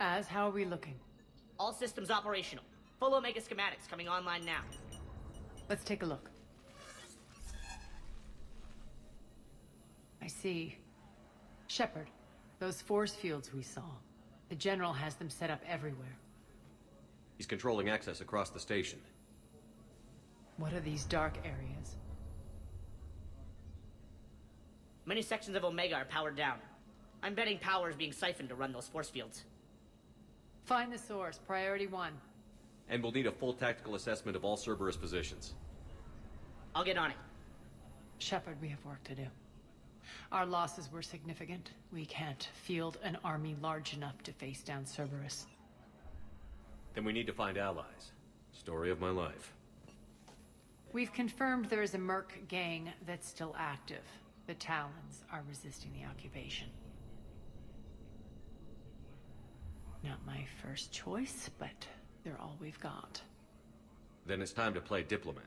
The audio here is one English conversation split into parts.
How are we looking? All systems operational. Full Omega schematics coming online now. Let's take a look. I see. Shepard, those force fields we saw. The General has them set up everywhere. He's controlling access across the station. What are these dark areas? Many sections of Omega are powered down. I'm betting power is being siphoned to run those force fields. Find the source, priority 1. And we'll need a full tactical assessment of all Cerberus positions. I'll get on it. Shepard, we have work to do. Our losses were significant. We can't field an army large enough to face down Cerberus. Then we need to find allies. Story of my life. We've confirmed there is a Merc gang that's still active. The Talons are resisting the occupation. Not my first choice, but they're all we've got. Then it's time to play diplomat.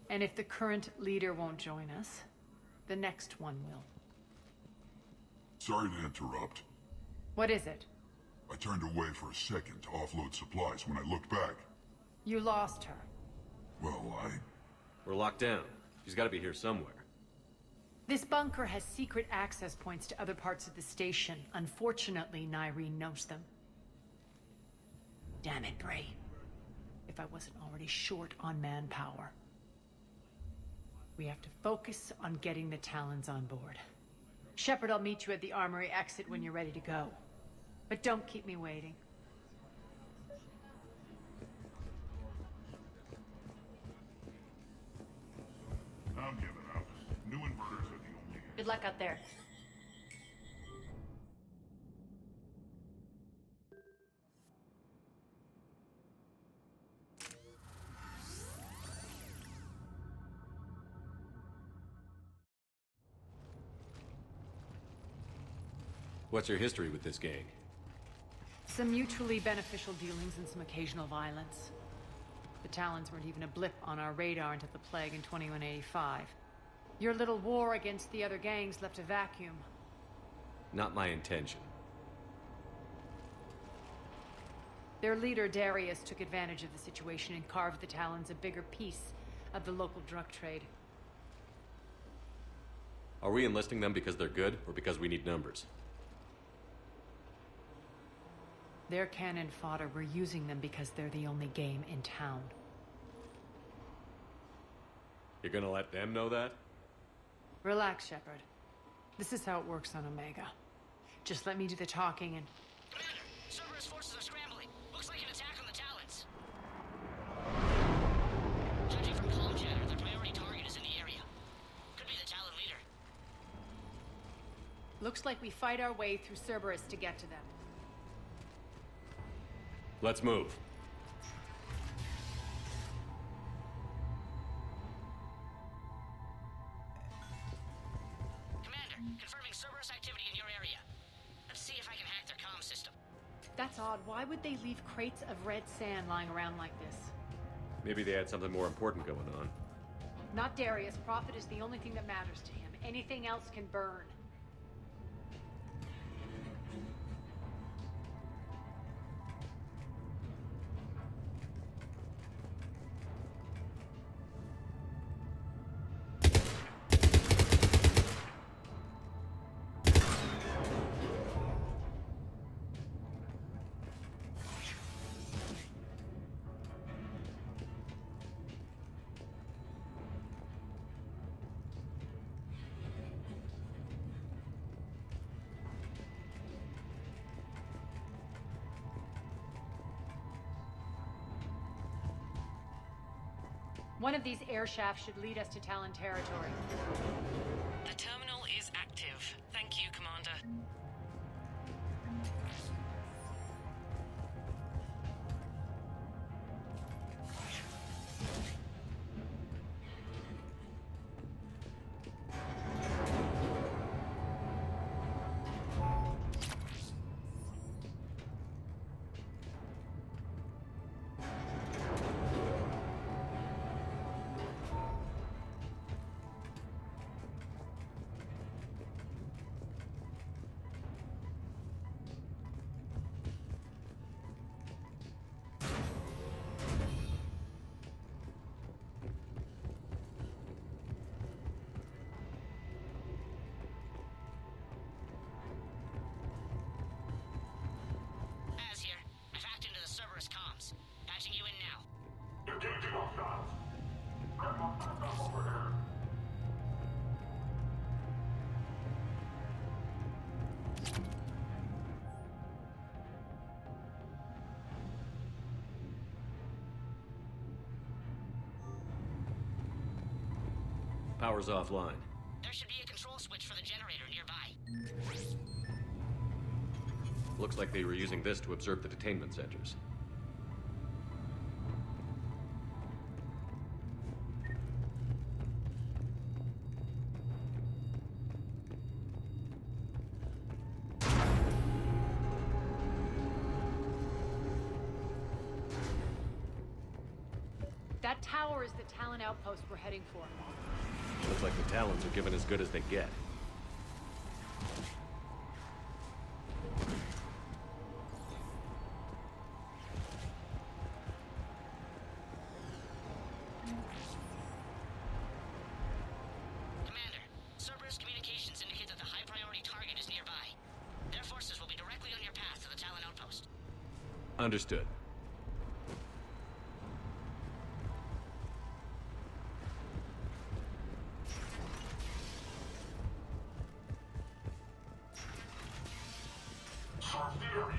And if the current leader won't join us, the next one will. Sorry to interrupt. What is it? I turned away for a second to offload supplies when I looked back. You lost her. Well, We're locked down. She's gotta be here somewhere. This bunker has secret access points to other parts of the station. Unfortunately, Nyreen knows them. Damn it, Bray. If I wasn't already short on manpower. We have to focus on getting the Talons on board. Shepard, I'll meet you at the armory exit when you're ready to go. But don't keep me waiting. I'm giving up. New inverters are the only... Good luck out there. What's your history with this gang? Some mutually beneficial dealings and some occasional violence. The Talons weren't even a blip on our radar until the plague in 2185. Your little war against the other gangs left a vacuum. Not my intention. Their leader, Darius, took advantage of the situation and carved the Talons a bigger piece of the local drug trade. Are we enlisting them because they're good, or because we need numbers? They're cannon fodder. We're using them because they're the only game in town. You're gonna let them know that? Relax, Shepard. This is how it works on Omega. Just let me do the talking and... Commander, Cerberus forces are scrambling. Looks like an attack on the Talons. Judging from comm chatter, their priority target is in the area. Could be the Talon leader. Looks like we fight our way through Cerberus to get to them. Let's move. Commander, confirming Cerberus activity in your area. Let's see if I can hack their comm system. That's odd. Why would they leave crates of red sand lying around like this? Maybe they had something more important going on. Not Darius. Profit is the only thing that matters to him. Anything else can burn. One of these air shafts should lead us to Talon territory. The terminal is active. Thank you, Commander. Power's offline. There should be a control switch for the generator nearby. Looks like they were using this to observe the detainment centers. That tower is the Talon outpost we're heading for. Looks like the Talons are given as good as they get. Commander, Cerberus communications indicate that the high-priority target is nearby. Their forces will be directly on your path to the Talon outpost. Understood. Search the area.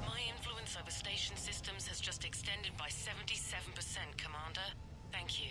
My influence over station systems has just extended by 77%, Commander. Thank you.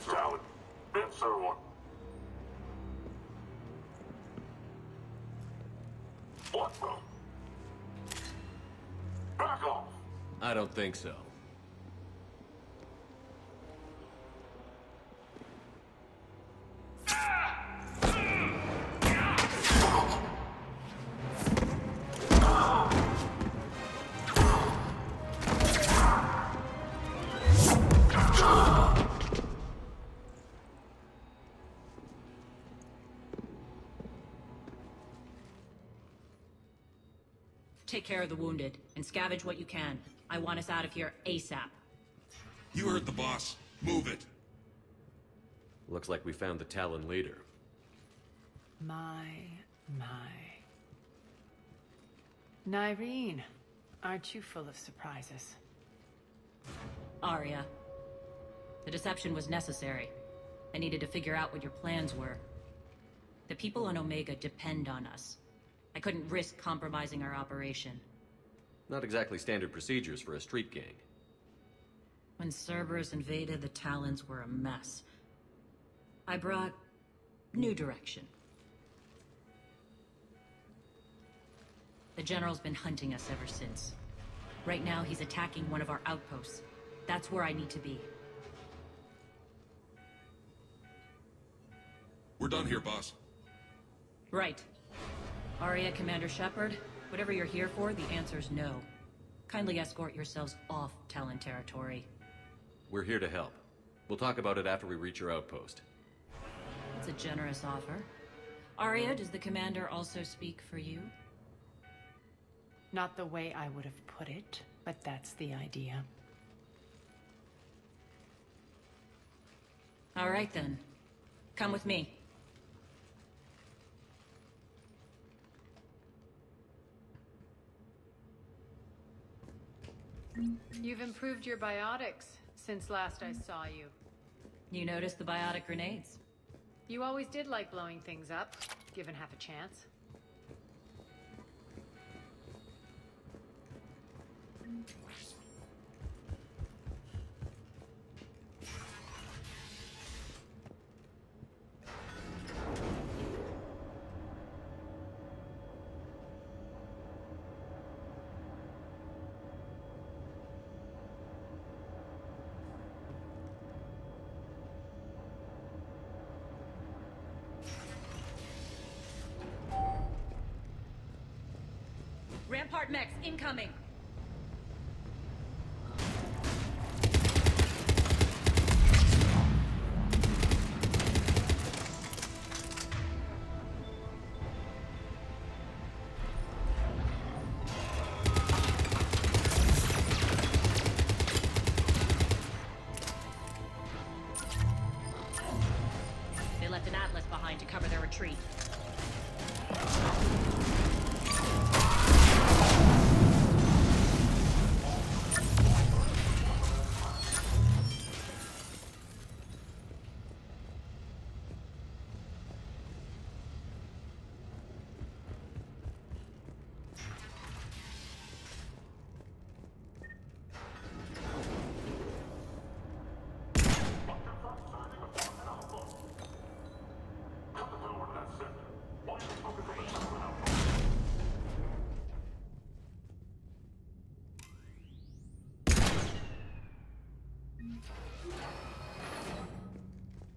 Talon. Answer one. What the? Back off! I don't think so. take care of the wounded, and scavenge what you can. I want us out of here ASAP. You heard the boss. Move it. Looks like we found the Talon leader. My. Nyreen, aren't you full of surprises? Arya. The deception was necessary. I needed to figure out what your plans were. The people on Omega depend on us. I couldn't risk compromising our operation. Not exactly standard procedures for a street gang. When Cerberus invaded, the Talons were a mess. I brought new direction. The General's been hunting us ever since. Right now, he's attacking one of our outposts. That's where I need to be. We're done here, boss. Right. Arya, Commander Shepard, whatever you're here for, the answer's no. Kindly escort yourselves off Talon territory. We're here to help. We'll talk about it after we reach your outpost. It's a generous offer. Arya, does the Commander also speak for you? Not the way I would have put it, but that's the idea. All right then. Come with me. You've improved your biotics since last I saw you. You noticed the biotic grenades? You always did like blowing things up, given half a chance. Rampart mechs incoming! They left an Atlas behind to cover their retreat.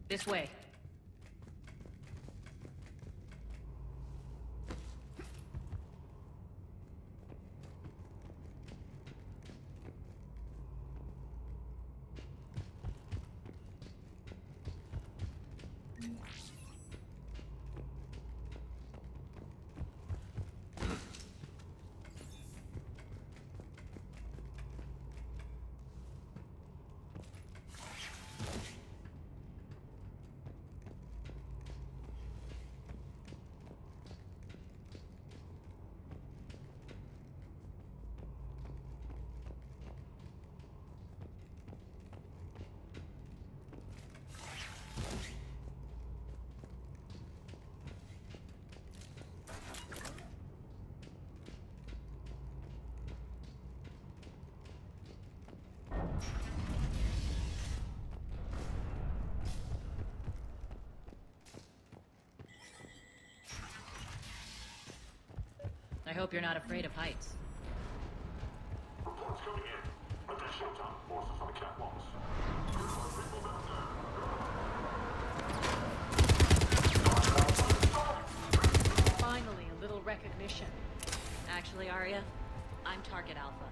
This way. I hope you're not afraid of heights. Reports coming in. Additional Talon forces on the catwalks. Finally, a little recognition. Actually, Arya, I'm Target Alpha.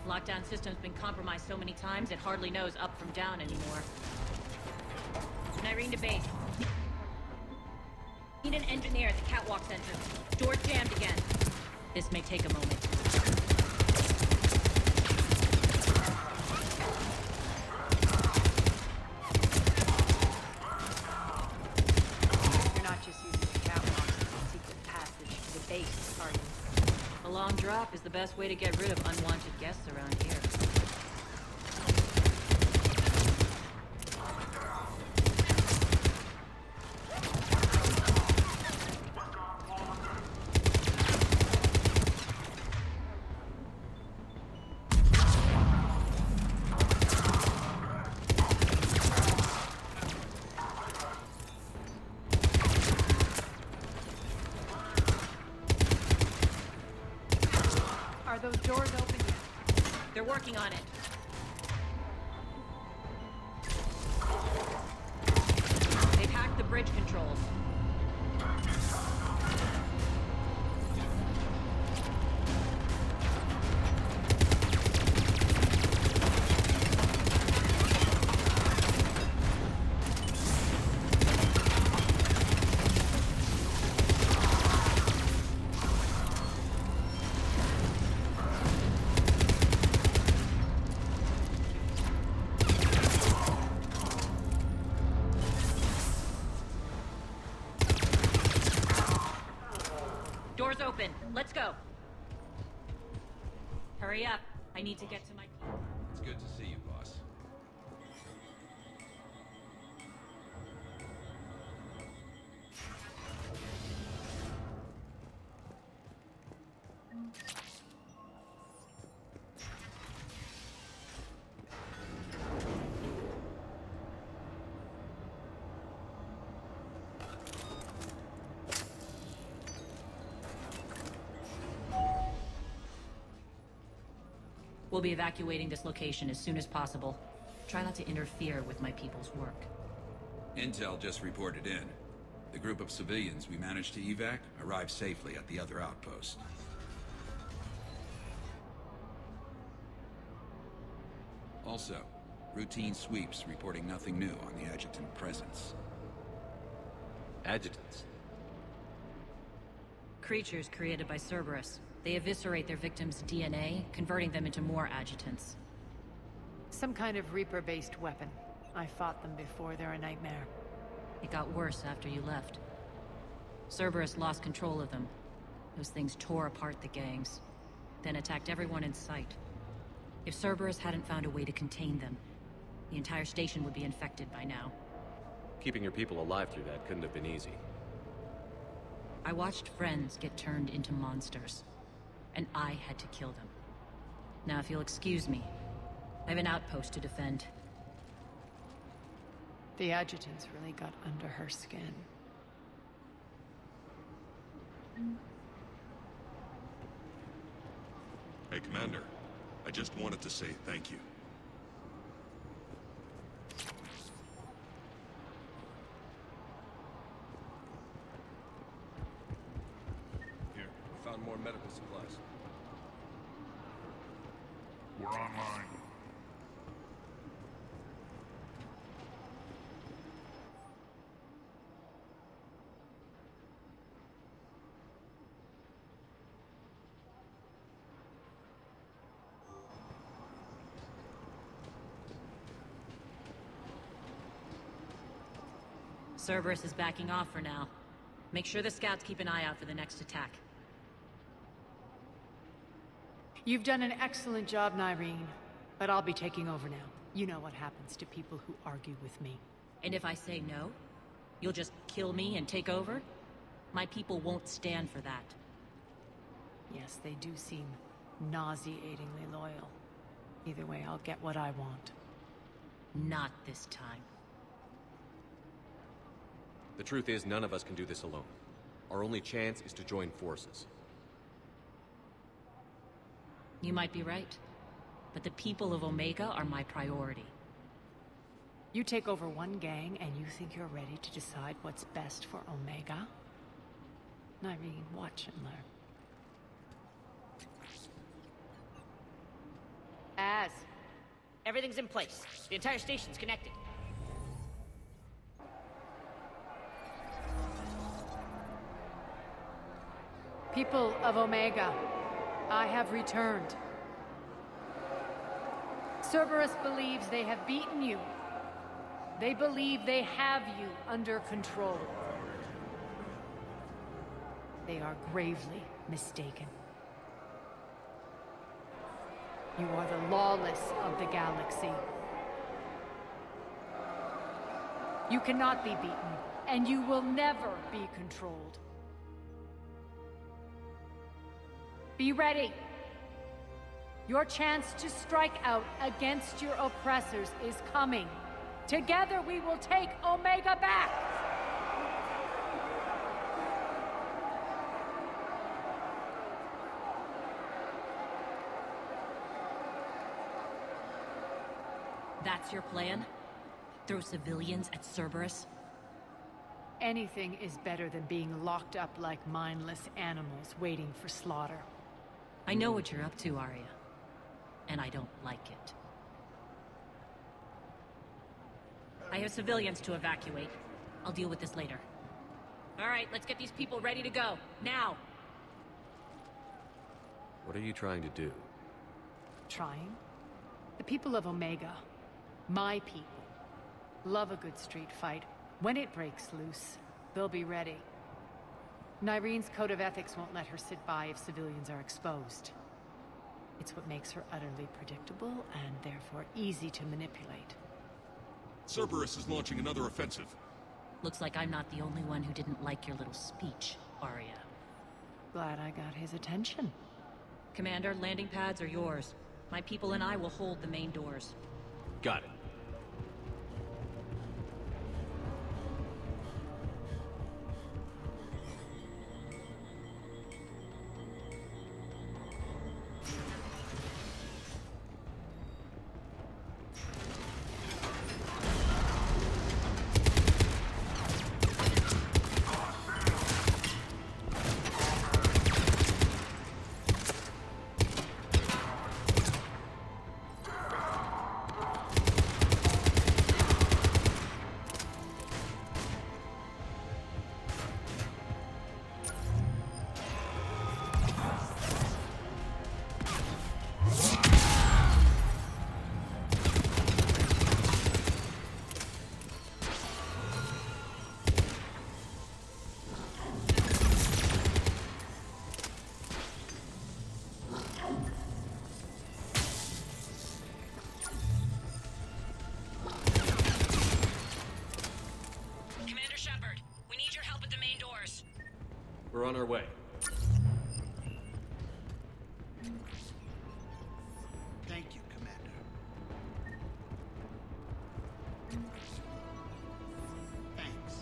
Lockdown system's been compromised so many times, it hardly knows up from down anymore. Irene to base. Need an engineer at the catwalk center. Door's jammed again. This may take a moment. You're not just using the catwalk as a secret passage to the base, are you? A long drop is the best way to get rid of unwanted guests around here. Are those doors open yet? They're working on it. They've hacked the bridge controls. Doors open. Let's go. Hurry up. I need to get to my people. It's good to see you, boss. We'll be evacuating this location as soon as possible. Try not to interfere with my people's work. Intel just reported in. The group of civilians we managed to evac arrived safely at the other outpost. Also, routine sweeps reporting nothing new on the adjutant presence. Adjutants. Creatures created by Cerberus. They eviscerate their victims' DNA, converting them into more adjutants. Some kind of Reaper-based weapon. I fought them before, they're a nightmare. It got worse after you left. Cerberus lost control of them. Those things tore apart the gangs, then attacked everyone in sight. If Cerberus hadn't found a way to contain them, the entire station would be infected by now. Keeping your people alive through that couldn't have been easy. I watched friends get turned into monsters, and I had to kill them. Now, if you'll excuse me, I have an outpost to defend. The adjutants really got under her skin. Hey, Commander. I just wanted to say thank you. Here, we found more medical supplies. We're online. Cerberus is backing off for now. Make sure the scouts keep an eye out for the next attack. You've done an excellent job, Nyreen, but I'll be taking over now. You know what happens to people who argue with me. And if I say no? You'll just kill me and take over? My people won't stand for that. Yes, they do seem nauseatingly loyal. Either way, I'll get what I want. Not this time. The truth is, none of us can do this alone. Our only chance is to join forces. You might be right. But the people of Omega are my priority. You take over one gang and you think you're ready to decide what's best for Omega? Irene, watch and learn. Everything's in place. The entire station's connected. People of Omega, I have returned. Cerberus believes they have beaten you. They believe they have you under control. They are gravely mistaken. You are the lawless of the galaxy. You cannot be beaten, and you will never be controlled. Be ready. Your chance to strike out against your oppressors is coming. Together we will take Omega back! That's your plan? Throw civilians at Cerberus? Anything is better than being locked up like mindless animals waiting for slaughter. I know what you're up to, Arya. And I don't like it. I have civilians to evacuate. I'll deal with this later. All right, let's get these people ready to go. Now! What are you trying to do? Trying? The people of Omega, my people, love a good street fight. When it breaks loose, they'll be ready. Nyrene's code of ethics won't let her sit by if civilians are exposed. It's what makes her utterly predictable and therefore easy to manipulate. Cerberus is launching another offensive. Looks like I'm not the only one who didn't like your little speech, Arya. Glad I got his attention. Commander, landing pads are yours. My people and I will hold the main doors. Got it. We're on our way. Thank you, Commander. Thanks.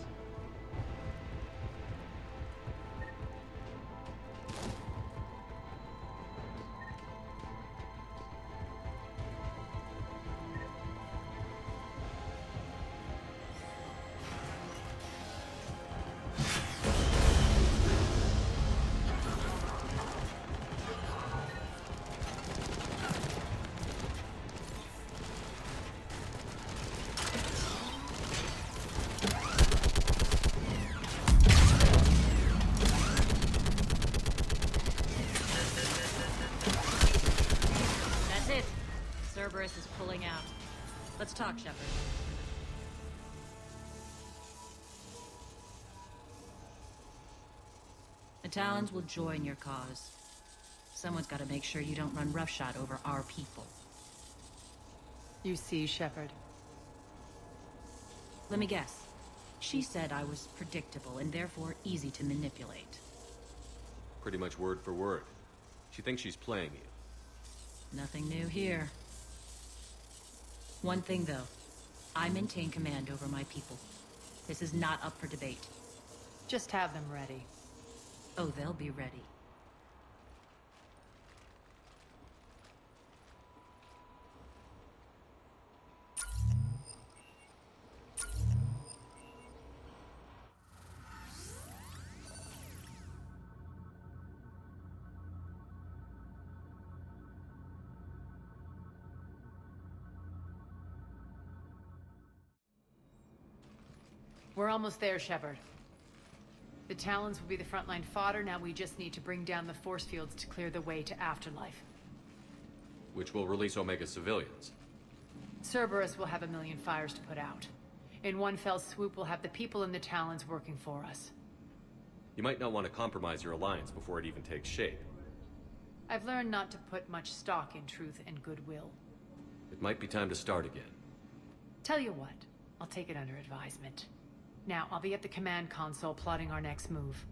Cerberus is pulling out. Let's talk, Shepard. The Talons will join your cause. Someone's got to make sure you don't run roughshod over our people. You see, Shepard. Let me guess. She said I was predictable and therefore easy to manipulate. Pretty much word for word. She thinks she's playing you. Nothing new here. One thing, though. I maintain command over my people. This is not up for debate. Just have them ready. Oh, they'll be ready. We're almost there, Shepard. The Talons will be the frontline fodder, now we just need to bring down the force fields to clear the way to Afterlife. Which will release Omega civilians. Cerberus will have a million fires to put out. In one fell swoop, we'll have the people in the Talons working for us. You might not want to compromise your alliance before it even takes shape. I've learned not to put much stock in truth and goodwill. It might be time to start again. Tell you what, I'll take it under advisement. Now, I'll be at the command console plotting our next move.